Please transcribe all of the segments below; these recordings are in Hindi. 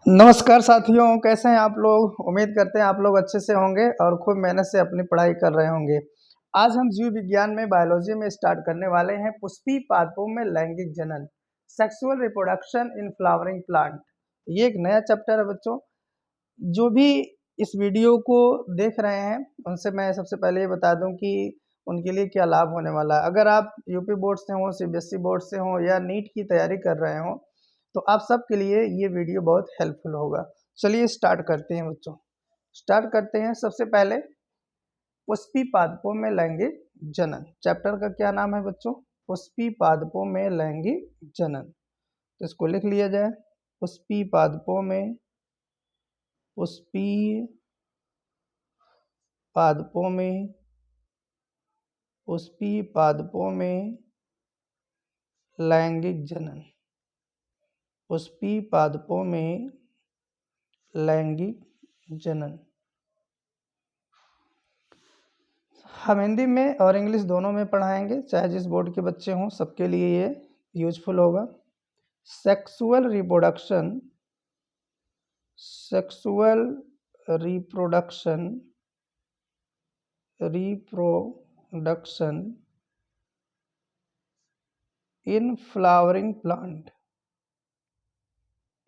नमस्कार साथियों, कैसे हैं आप लोग। उम्मीद करते हैं आप लोग अच्छे से होंगे और खूब मेहनत से अपनी पढ़ाई कर रहे होंगे। आज हम जीव विज्ञान में बायोलॉजी में स्टार्ट करने वाले हैं पुष्पीय पादपों में लैंगिक जनन, sexual reproduction in flowering plant. ये एक नया चैप्टर है बच्चों। जो भी इस वीडियो को देख रहे हैं उनसे मैं सबसे पहले ये बता दूं कि उनके लिए क्या लाभ होने वाला है। अगर आप यूपी बोर्ड से हो, सीबीएसई बोर्ड से हो या नीट की तैयारी कर रहे हो तो आप सब के लिए ये वीडियो बहुत हेल्पफुल होगा। चलिए स्टार्ट करते हैं बच्चों। स्टार्ट करते हैं सबसे पहले पुष्पीय पादपों में लैंगिक जनन। चैप्टर का क्या नाम है बच्चों? पुष्पीय पादपों में लैंगिक जनन। तो इसको लिख लिया जाए। पुष्पीय पादपों में पुष्पीय पादपों में पुष्पीय पादपों में लैंगिक जनन। पुष्पीय पादपों में लैंगिक जनन। हम हिंदी में और इंग्लिश दोनों में पढ़ाएंगे, चाहे जिस बोर्ड के बच्चे हों सबके लिए ये यूजफुल होगा। Sexual reproduction, sexual reproduction, reproduction in flowering plant,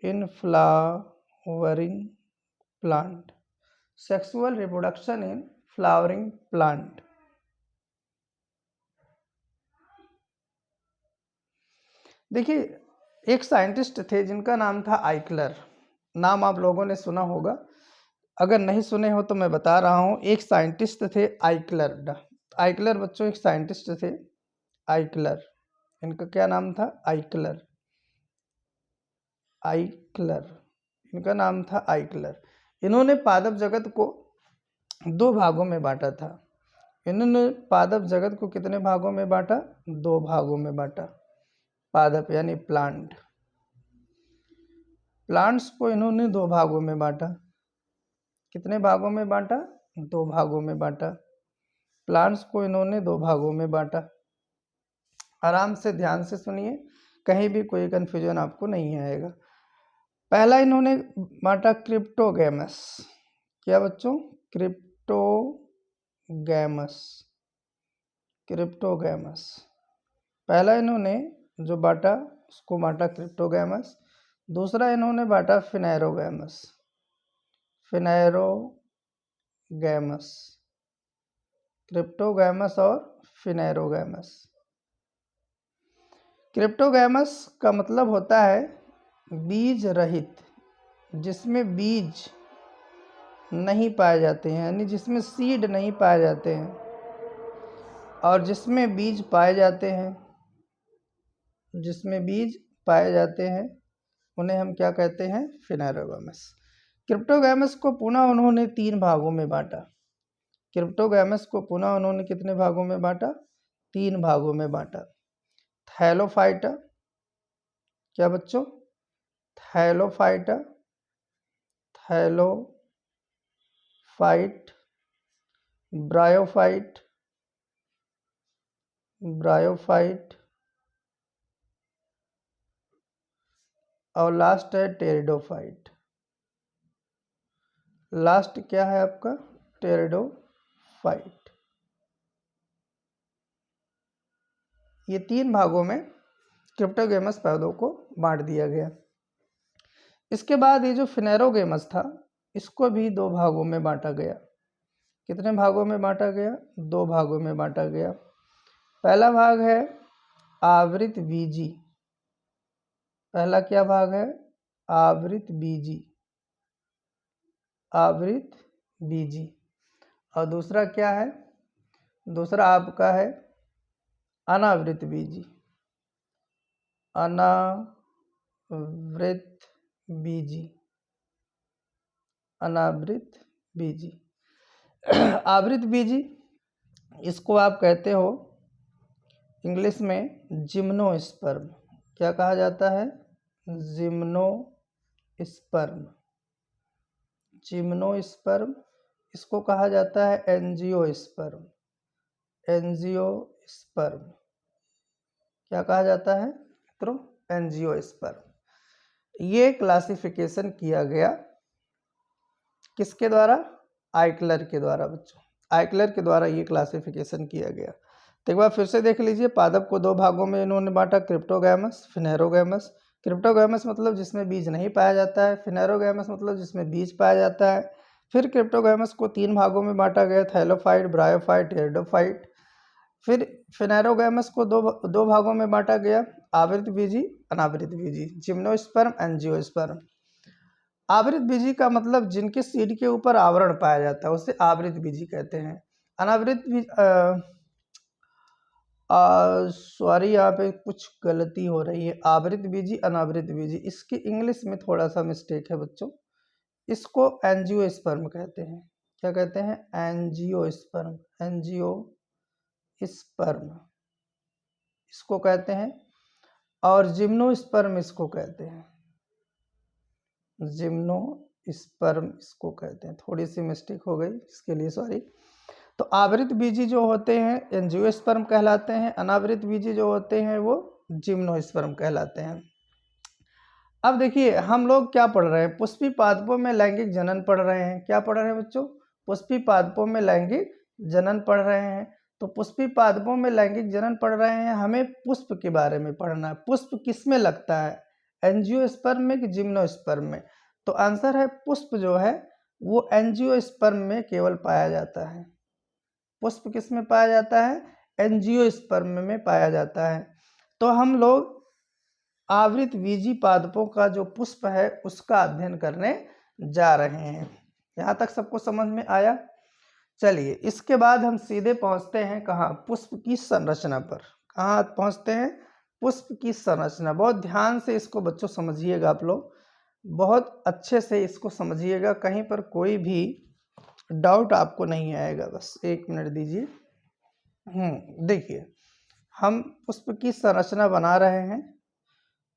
in flowering plant. Sexual reproduction in flowering plant. देखिए, एक साइंटिस्ट थे जिनका नाम था आइकलर। नाम आप लोगों ने सुना होगा, अगर नहीं सुने हो तो मैं बता रहा हूँ। एक साइंटिस्ट थे आइकलर। आइकलर बच्चों एक साइंटिस्ट थे, आइकलर। इनका क्या नाम था? आइकलर। आइकलर, इनका नाम था आइकलर। इन्होंने पादप जगत को दो भागों में बांटा था। इन्होंने पादप जगत को कितने भागों में बांटा? दो भागों में बांटा। पादप यानी प्लांट, प्लांट्स को इन्होंने दो भागों में बांटा। कितने भागों में बांटा? दो भागों में बांटा। प्लांट्स को इन्होंने दो भागों में बांटा। आराम से ध्यान से सुनिए, कहीं भी कोई कंफ्यूजन आपको नहीं आएगा। पहला इन्होंने बांटा क्रिप्टोगैमस। क्या बच्चों? Cryptogams, cryptogams. पहला इन्होंने जो बांटा उसको बांटा क्रिप्टोगैमस। दूसरा इन्होंने बांटा फिनेरोगैमस, फिनेरोगैमस। क्रिप्टोगैमस और फिनेरोगैमस। क्रिप्टोगैमस का मतलब होता है बीज रहित, जिसमें बीज नहीं पाए जाते हैं, यानी जिसमें सीड नहीं पाए जाते हैं। और जिसमें बीज पाए जाते हैं, जिसमें बीज पाए जाते हैं उन्हें हम क्या कहते हैं? फिनेरोगैमस। क्रिप्टोगैमस को पुनः उन्होंने तीन भागों में बांटा। क्रिप्टोगैमस को पुनः उन्होंने कितने भागों में बांटा? तीन भागों में बांटा। थैलोफाइटा। क्या बच्चों? थैलोफाइटा, थैलोफाइट, ब्रायोफाइट, ब्रायोफाइट, और लास्ट है टेरिडोफाइट। लास्ट क्या है आपका? टेरिडोफाइट। ये तीन भागों में क्रिप्टोगैमस पौधों को बांट दिया गया। इसके बाद ये जो फिनेरोगैमस था इसको भी दो भागों में बांटा गया। कितने भागों में बांटा गया? दो भागों में बांटा गया। पहला भाग है आवृत बीजी। पहला क्या भाग है? आवृत बीजी, आवृत बीजी। और दूसरा क्या है? दूसरा आपका है अनावृत बीजी, अनावृत बीजी, अनावृत बीजी। आवृत बीजी इसको आप कहते हो इंग्लिश में जिम्नोस्पर्म। क्या कहा जाता है? Gymnosperm, gymnosperm. इसको कहा जाता है एंजियोस्पर्म, एंजियोस्पर्म। क्या कहा जाता है मित्रों? एंजियोस्पर्म। ये क्लासिफिकेशन किया गया किसके द्वारा? आइकलर के द्वारा बच्चों, आइकलर के द्वारा ये क्लासिफिकेशन किया गया। तो एक बार फिर से देख लीजिए, पादप को दो भागों में इन्होंने बांटा, क्रिप्टोगैमस, फिनेरोगैमस। क्रिप्टोगैमस मतलब जिसमें बीज नहीं पाया जाता है, फिनेरोगैमस मतलब जिसमें बीज पाया जाता है। फिर क्रिप्टोगैमस को तीन भागों में बांटा गया, थैलोफाइट, ब्रायोफाइट, एरिडोफाइट। फिर फिनेरोगैमस को दो भागों में बांटा गया, आवृत बीजी, अनावृत बीजी, जिम्नोस्पर्म, एंजियोस्पर्म। आवृत बीजी का मतलब जिनके सीड के ऊपर आवरण पाया जाता है उसे आवृत बीजी कहते हैं। अनावृत बीज सॉरी यहाँ पे कुछ गलती हो रही है, आवृत बीजी, अनावृत बीजी, इसकी इंग्लिश में थोड़ा सा मिस्टेक है बच्चों। इसको एंजियोस्पर्म कहते हैं। क्या कहते हैं? एंजियोस्पर्म, एंजियोस्पर्म इसको कहते हैं। और जिम्नोस्पर्म इसको कहते हैं, जिम्नोस्पर्म इसको कहते हैं। थोड़ी सी मिस्टेक हो गई, इसके लिए सॉरी। तो आवृत बीजी जो होते हैं एंजियोस्पर्म कहलाते हैं, अनावृत बीजी जो होते हैं वो जिम्नोस्पर्म कहलाते हैं। अब देखिए हम लोग क्या पढ़ रहे हैं, पुष्पी पादपों में लैंगिक जनन पढ़ रहे हैं। क्या पढ़ रहे हैं बच्चों? पुष्पी पादपों में लैंगिक जनन पढ़ रहे हैं। तो पुष्पी पादपों में लैंगिक जनन पढ़ रहे हैं, हमें पुष्प के बारे में पढ़ना है। पुष्प किस में लगता है? एंजियोस्पर्म में कि जिम्नोस्पर्म में? तो आंसर है पुष्प जो है वो एंजियोस्पर्म में केवल पाया जाता है। पुष्प किस में पाया जाता है? एंजियोस्पर्म में पाया जाता है। तो हम लोग आवृत बीजी पादपों का जो पुष्प है उसका अध्ययन करने जा रहे हैं। यहाँ तक सबको समझ में आया? चलिए इसके बाद हम सीधे पहुँचते हैं कहाँ? पुष्प की संरचना पर। कहाँ पहुँचते हैं? पुष्प की संरचना। बहुत ध्यान से इसको बच्चों समझिएगा, आप लोग बहुत अच्छे से इसको समझिएगा, कहीं पर कोई भी डाउट आपको नहीं आएगा। बस एक मिनट दीजिए। देखिए हम पुष्प की संरचना बना रहे हैं।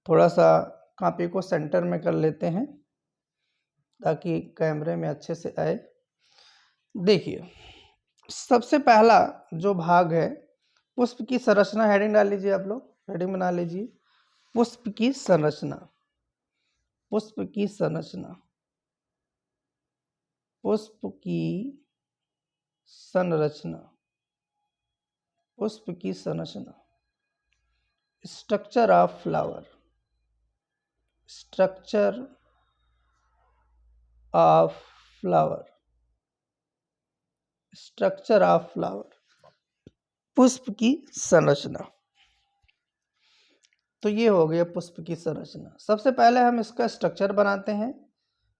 थोड़ा सा कॉपी को सेंटर में कर लेते हैं ताकि कैमरे में अच्छे से आए। देखिए सबसे पहला जो भाग है पुष्प की संरचना, हेडिंग डाल लीजिए, आप लोग हेडिंग बना लीजिए, पुष्प की संरचना। पुष्प की संरचना, पुष्प की संरचना, पुष्प की संरचना। Structure of flower, structure of flower, structure of flower, पुष्प की संरचना। तो ये हो गया पुष्प की संरचना। सबसे पहले हम इसका स्ट्रक्चर बनाते हैं,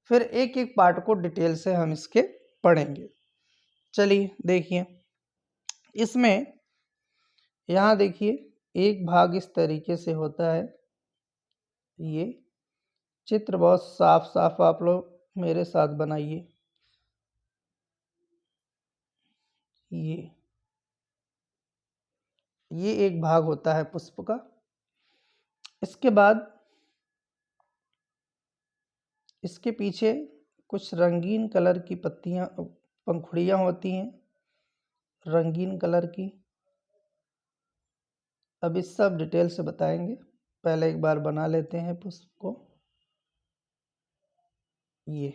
फिर एक एक पार्ट को डिटेल से हम इसके पढ़ेंगे। चलिए देखिए, इसमें यहाँ देखिए एक भाग इस तरीके से होता है। ये चित्र बहुत साफ साफ आप लोग मेरे साथ बनाइए। ये एक भाग होता है पुष्प का। इसके बाद इसके पीछे कुछ रंगीन कलर की पत्तियां, पंखुड़ियां होती हैं, रंगीन कलर की। अब इस सब डिटेल से बताएंगे, पहले एक बार बना लेते हैं पुष्प को। ये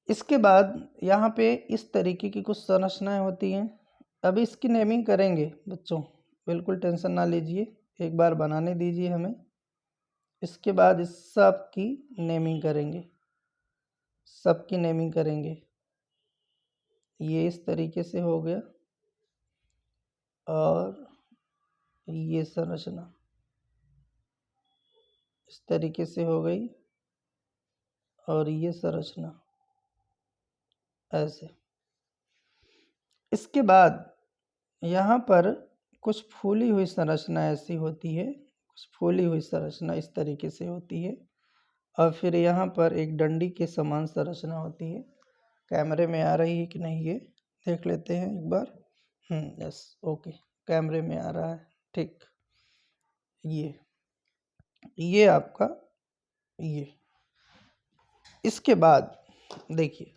इसके बाद यहाँ पे इस तरीके की कुछ संरचनाएं होती हैं। अभी इसकी नेमिंग करेंगे बच्चों, बिल्कुल टेंशन ना लीजिए, एक बार बनाने दीजिए हमें। इसके बाद इस सब की नेमिंग करेंगे, सबकी नेमिंग करेंगे। ये इस तरीके से हो गया, और ये संरचना इस तरीके से हो गई, और ये संरचना ऐसे। इसके बाद यहाँ पर कुछ फूली हुई संरचना ऐसी होती है, कुछ फूली हुई संरचना इस तरीके से होती है, और फिर यहाँ पर एक डंडी के समान संरचना होती है। कैमरे में आ रही है कि नहीं ये देख लेते हैं एक बार। यस, ओके, कैमरे में आ रहा है, ठीक। ये आपका ये। इसके बाद देखिए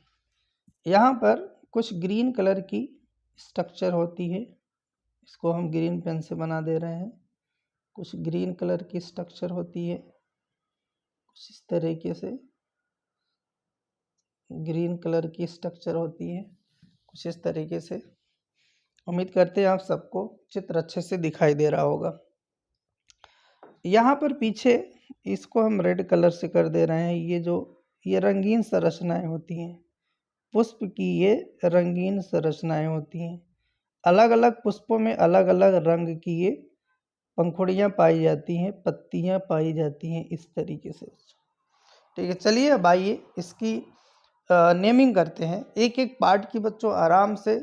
यहाँ पर कुछ ग्रीन कलर की स्ट्रक्चर होती है, इसको हम ग्रीन पेन से बना दे रहे हैं। कुछ ग्रीन कलर की स्ट्रक्चर होती है, इस तरीके से ग्रीन कलर की स्ट्रक्चर होती है, कुछ इस तरीके से। उम्मीद करते हैं आप सबको चित्र अच्छे से दिखाई दे रहा होगा। यहाँ पर पीछे इसको हम रेड कलर से कर दे रहे हैं। ये रंगीन संरचनाएं होती हैं, पुष्प की ये रंगीन संरचनाएं होती हैं। अलग अलग पुष्पों में अलग अलग रंग की ये पंखुड़ियाँ पाई जाती हैं, पत्तियाँ पाई जाती हैं, इस तरीके से। ठीक है, चलिए अब आइए इसकी नेमिंग करते हैं। एक एक पार्ट की बच्चों आराम से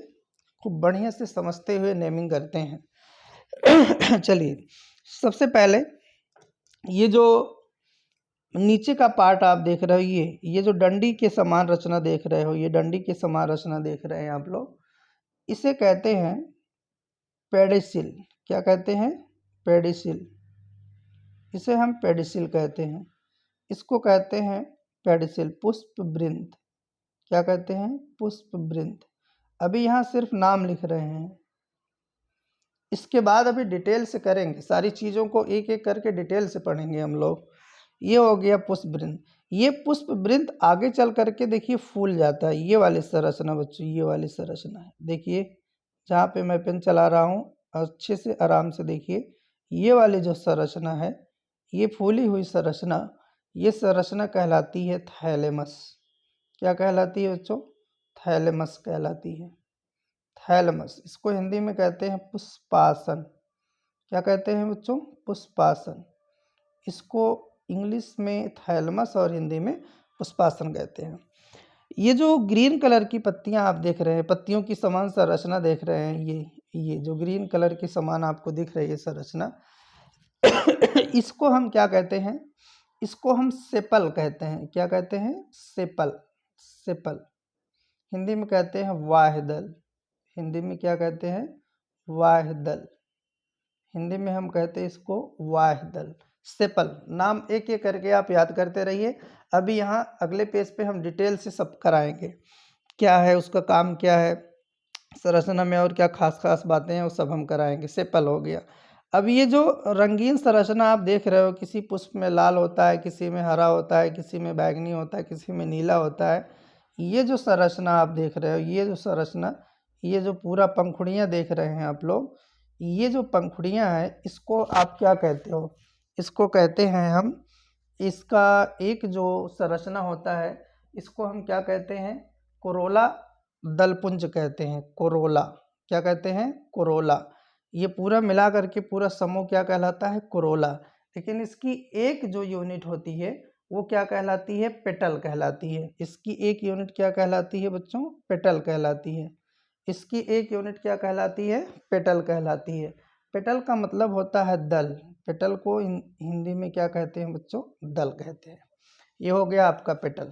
खूब बढ़िया से समझते हुए नेमिंग करते हैं। चलिए, सबसे पहले ये जो नीचे का पार्ट आप देख रहे हो, ये जो डंडी के समान रचना देख रहे हो, ये डंडी के समान रचना देख रहे हैं आप लोग, इसे कहते हैं पेडिसिल। क्या कहते हैं? पेडिसिल। इसे हम पेडिसिल कहते हैं। इसको कहते हैं पेडिसिल। पुष्प वृंत। क्या कहते हैं? पुष्प वृंत। अभी यहाँ सिर्फ नाम लिख रहे हैं, इसके बाद अभी डिटेल से करेंगे, सारी चीज़ों को एक एक करके डिटेल से पढ़ेंगे हम लोग। ये हो गया पुष्प वृंत। ये पुष्प वृंत आगे चल करके देखिए फूल जाता है। ये वाली संरचना बच्चों, ये वाली संरचना है, देखिए जहाँ पे मैं पेन चला रहा हूँ अच्छे से आराम से देखिए। ये वाली जो संरचना है, ये फूली हुई संरचना, ये संरचना कहलाती है थैलेमस। क्या कहलाती है बच्चों? थैलेमस कहलाती है। थैलेमस। इसको हिंदी में कहते हैं पुष्पासन। क्या कहते हैं बच्चों? पुष्पासन। इसको इंग्लिश में थैलेमस और हिंदी में पुष्पासन कहते हैं। ये जो ग्रीन कलर की पत्तियां आप देख रहे हैं, पत्तियों की समान संरचना देख रहे हैं, ये जो ग्रीन कलर की समान आपको दिख रही है संरचना, इसको हम क्या कहते हैं? इसको हम सेपल कहते हैं। क्या कहते हैं? सेपल। सेपल। हिंदी में कहते हैं वाह्यदल। हिंदी में क्या कहते हैं? वाह्यदल। हिंदी में हम कहते हैं इसको वाह्यदल। सेपल। नाम एक एक करके आप याद करते रहिए। अभी यहाँ अगले पेज पे हम डिटेल से सब कराएंगे, क्या है उसका काम, क्या है संरचना में और क्या खास खास बातें हैं, वो सब हम कराएंगे। सेपल हो गया। अब ये जो रंगीन संरचना आप देख रहे हो, किसी पुष्प में लाल होता है, किसी में हरा होता है, किसी में बैंगनी होता है, किसी में नीला होता है। ये जो संरचना आप देख रहे हो, ये जो संरचना, ये जो पूरा पंखुड़ियाँ देख रहे हैं आप लोग, ये जो पंखुड़ियाँ हैं, इसको आप क्या कहते हो? इसको कहते हैं हम, इसका एक जो संरचना होता है, इसको हम क्या कहते हैं? कोरोला दलपुंज कहते हैं। कोरोला। क्या कहते हैं? कोरोला। ये पूरा मिला करके पूरा समूह क्या कहलाता है? कोरोला। लेकिन इसकी एक जो यूनिट होती है वो क्या कहलाती है? पेटल कहलाती है। इसकी एक यूनिट क्या कहलाती है बच्चों? पेटल कहलाती है। इसकी एक यूनिट क्या कहलाती है? पेटल कहलाती है। पेटल का मतलब होता है दल। पेटल को हिंदी में क्या कहते हैं बच्चों? दल कहते हैं। ये हो गया आपका पेटल,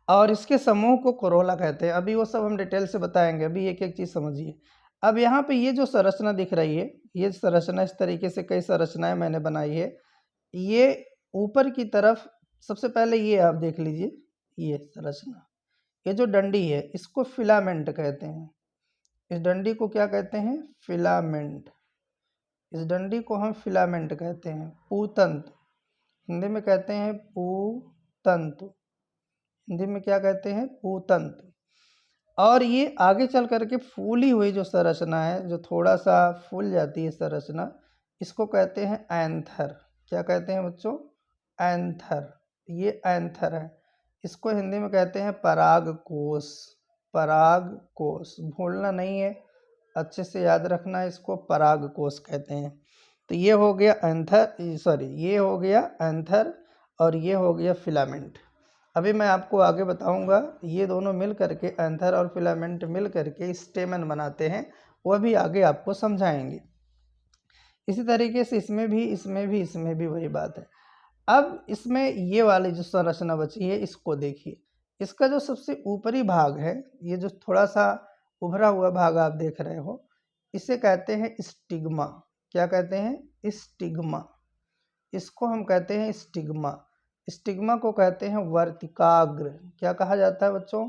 और इसके समूह को कोरोला कहते हैं। अभी वो सब हम डिटेल से बताएंगे, अभी एक एक चीज़ समझिए। अब यहाँ पे ये जो संरचना दिख रही है, ये संरचना इस तरीके से कई संरचनाएं मैंने बनाई है। ये ऊपर की तरफ सबसे पहले ये आप देख लीजिए, ये संरचना, ये जो डंडी है इसको फिलामेंट कहते हैं। इस डंडी को क्या कहते हैं? फिलामेंट। इस डंडी को हम फिलामेंट कहते हैं। पूतंतु। हिंदी में कहते हैं पूतंतु। हिंदी में क्या कहते हैं? पूतंतु। और ये आगे चल करके फूली हुई जो संरचना है, जो थोड़ा सा फूल जाती है संरचना, इसको कहते हैं एंथर। क्या कहते हैं बच्चों? एंथर। ये एंथर है। इसको हिंदी में कहते हैं परागकोश। परागकोश, भूलना नहीं है, अच्छे से याद रखना है, इसको परागकोश कहते हैं। तो ये हो गया एंथर, सॉरी ये हो गया एंथर, और ये हो गया फिलामेंट। अभी मैं आपको आगे बताऊंगा, ये दोनों मिल करके, एंथर और फिलामेंट मिल करके स्टेमन बनाते हैं, वह भी आगे आपको समझाएंगे। इसी तरीके से इसमें भी वही बात है। अब इसमें ये वाली जो संरचना बची है, इसको देखिए। इसका जो सबसे ऊपरी भाग है, ये जो थोड़ा सा उभरा हुआ भाग आप देख रहे हो, इसे कहते हैं स्टिग्मा। क्या कहते हैं? स्टिग्मा। इसको हम कहते हैं स्टिग्मा। स्टिग्मा को कहते हैं वर्तिकाग्र। क्या कहा जाता है बच्चों?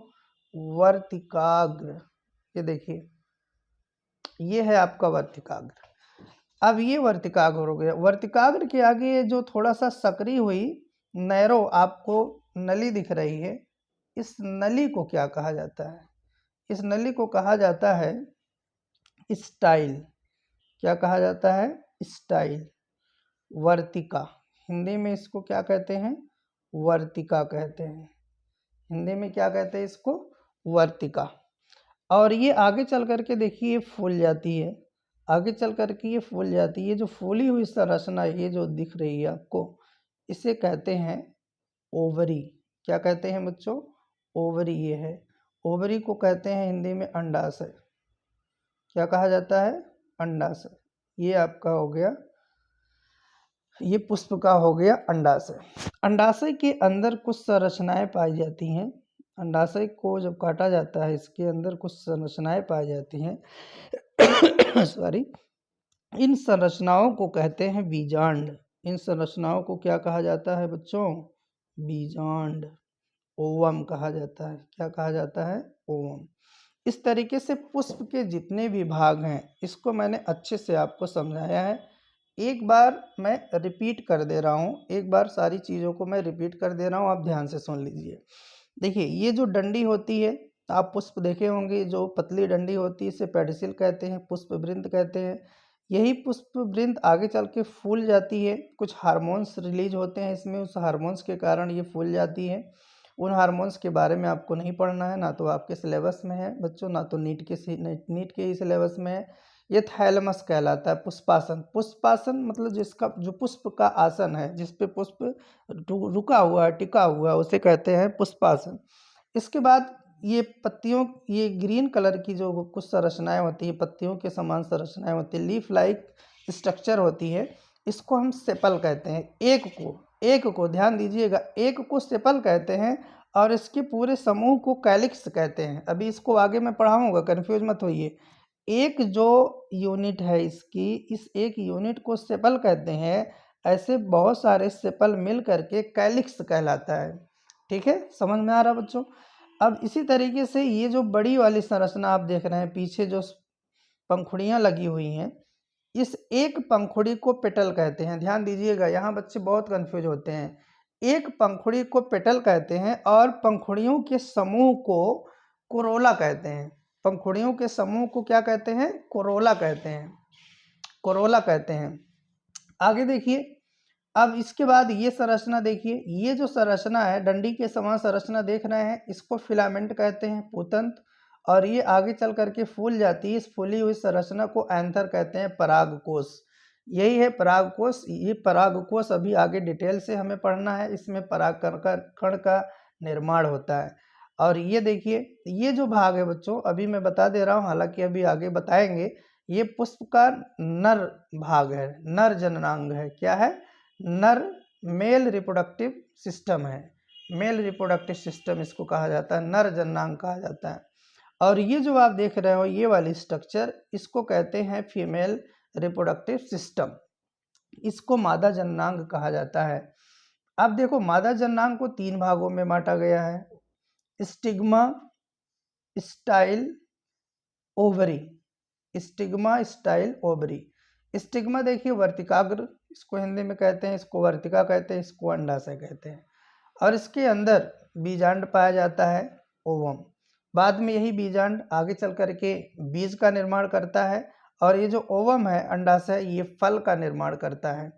वर्तिकाग्र। ये देखिए, ये है आपका वर्तिकाग्र। अब ये वर्तिकाग्र हो गया। वर्तिकाग्र के आगे जो थोड़ा सा सकरी हुई नैरो आपको नली दिख रही है, इस नली को क्या कहा जाता है? इस नली को कहा जाता है स्टाइल। क्या कहा जाता है? स्टाइल। वर्तिका, हिंदी में इसको क्या कहते हैं? वर्तिका कहते हैं। हिंदी में क्या कहते हैं इसको? वर्तिका। और ये आगे चल करके देखिए ये फूल जाती है, आगे चल करके ये फूल जाती है। जो फूली हुई संरचना ये जो दिख रही है आपको, इसे कहते हैं ओवरी। क्या कहते हैं बच्चों? ओवरी ये है। ओवरी को कहते हैं हिंदी में अंडाशय। क्या कहा जाता है? अंडाशय। ये आपका हो गया, ये पुष्प का हो गया अंडाशय। अंडाशय के अंदर कुछ संरचनाएं पाई जाती हैं। अंडाशय को जब काटा जाता है, इसके अंदर कुछ संरचनाएं पाई जाती हैं सॉरी, इन संरचनाओं को कहते हैं बीजांड। इन संरचनाओं को क्या कहा जाता है बच्चों? बीजांड। ओवम कहा जाता है। क्या कहा जाता है? ओवम। इस तरीके से पुष्प के जितने भी भाग हैं, इसको मैंने अच्छे से आपको समझाया है। एक बार मैं रिपीट कर दे रहा हूँ, एक बार सारी चीज़ों को मैं रिपीट कर दे रहा हूँ, आप ध्यान से सुन लीजिए। देखिए ये जो डंडी होती है, आप पुष्प देखे होंगे, जो पतली डंडी होती है इसे पेडिसिल कहते हैं, पुष्प वृंत कहते हैं। यही पुष्प वृंत आगे चल के फूल जाती है। कुछ हार्मोन्स रिलीज होते हैं इसमें, उस हार्मोन्स के कारण ये फूल जाती है। उन हार्मोन्स के बारे में आपको नहीं पढ़ना है, ना तो आपके सिलेबस में है बच्चों, ना तो नीट के ही सिलेबस में है। ये थैलेमस कहलाता है। पुष्पासन, पुष्पासन मतलब जिसका जो पुष्प का आसन है, जिस पे पुष्प रुका हुआ है, टिका हुआ है, उसे कहते हैं पुष्पासन। इसके बाद ये पत्तियों, ये ग्रीन कलर की जो कुछ संरचनाएं होती है, पत्तियों के समान संरचनाएं होती है, लीफ लाइक स्ट्रक्चर होती है, इसको हम सेपल कहते हैं। एक को ध्यान दीजिएगा, एक को सेपल कहते हैं और इसके पूरे समूह को कैलिक्स कहते हैं। अभी इसको आगे मैं पढ़ाऊंगा, कंफ्यूज मत होइए। एक जो यूनिट है इसकी, इस एक यूनिट को सेपल कहते हैं। ऐसे बहुत सारे सेपल मिल करके कैलिक्स कहलाता है। ठीक है, समझ में आ रहा बच्चों? अब इसी तरीके से ये जो बड़ी वाली संरचना आप देख रहे हैं, पीछे जो पंखुड़ियाँ लगी हुई हैं, इस एक पंखुड़ी को पेटल कहते हैं। ध्यान दीजिएगा, यहाँ बच्चे बहुत कंफ्यूज होते हैं। एक पंखुड़ी को पेटल कहते हैं और पंखुड़ियों के समूह को कोरोला कहते हैं। पंखुड़ियों के समूह को क्या कहते हैं? कोरोला कहते हैं। कोरोला कहते हैं। आगे देखिए, अब इसके बाद ये संरचना देखिए, ये जो संरचना है, डंडी के समान संरचना देख रहे हैं, इसको फिलामेंट कहते हैं, पूतंत्र। और ये आगे चल करके फूल जाती है। इस फूली हुई संरचना को एंथर कहते हैं, परागकोश। यही है परागकोश। ये परागकोश अभी आगे डिटेल से हमें पढ़ना है। इसमें परागकण का निर्माण होता है। और ये देखिए, ये जो भाग है बच्चों, अभी मैं बता दे रहा हूँ, हालांकि अभी आगे बताएंगे। ये पुष्प का नर भाग है, नर जननांग है। क्या है? नर, मेल रिप्रोडक्टिव सिस्टम है। मेल रिप्रोडक्टिव सिस्टम इसको कहा जाता है, नर जननांग कहा जाता है। और ये जो आप देख रहे हो, ये वाली स्ट्रक्चर, इसको कहते हैं फीमेल रिप्रोडक्टिव सिस्टम। इसको मादा जननांग कहा जाता है। अब देखो, मादा जननांग को 3 भागों में बांटा गया है, stigma, style, ovary. Stigma, style, ovary. Stigma देखिए वर्तिकाग्र, इसको हिंदी में कहते हैं, इसको वर्तिका कहते हैं, इसको अंडाशय कहते हैं। और इसके अंदर बीजांड पाया जाता है, ओवम। बाद में यही बीजांड आगे चल करके बीज का निर्माण करता है। और ये जो ओवम है, अंडाशय, ये फल का निर्माण करता है।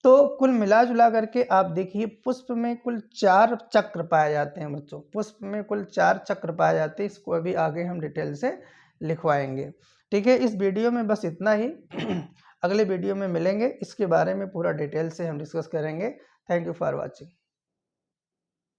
तो कुल मिला जुला करके आप देखिए, पुष्प में कुल 4 चक्र पाए जाते हैं बच्चों। पुष्प में कुल 4 चक्र पाए जाते हैं। इसको अभी आगे हम डिटेल से लिखवाएंगे। ठीक है, इस वीडियो में बस इतना ही। अगले वीडियो में मिलेंगे, इसके बारे में पूरा डिटेल से हम डिस्कस करेंगे। Thank you for watching.